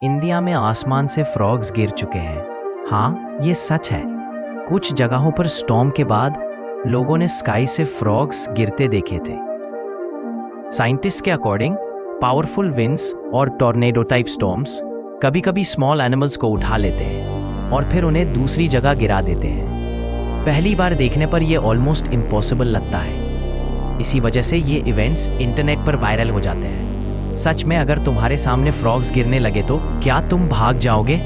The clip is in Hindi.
इंडिया में आसमान से फ्रॉग्स गिर चुके हैं। हाँ, ये सच है। कुछ जगहों पर स्टॉर्म के बाद लोगों ने स्काई से फ्रॉग्स गिरते देखे थे। साइंटिस्ट के अकॉर्डिंग पावरफुल विंड्स और टॉर्नेडो टाइप स्टॉर्म्स कभी कभी स्मॉल एनिमल्स को उठा लेते हैं और फिर उन्हें दूसरी जगह गिरा देते हैं। पहली बार देखने पर यह ऑलमोस्ट इम्पॉसिबल लगता है। इसी वजह से ये इवेंट्स इंटरनेट पर वायरल हो जाते हैं। सच में अगर तुम्हारे सामने फ्रॉग्स गिरने लगे तो क्या तुम भाग जाओगे?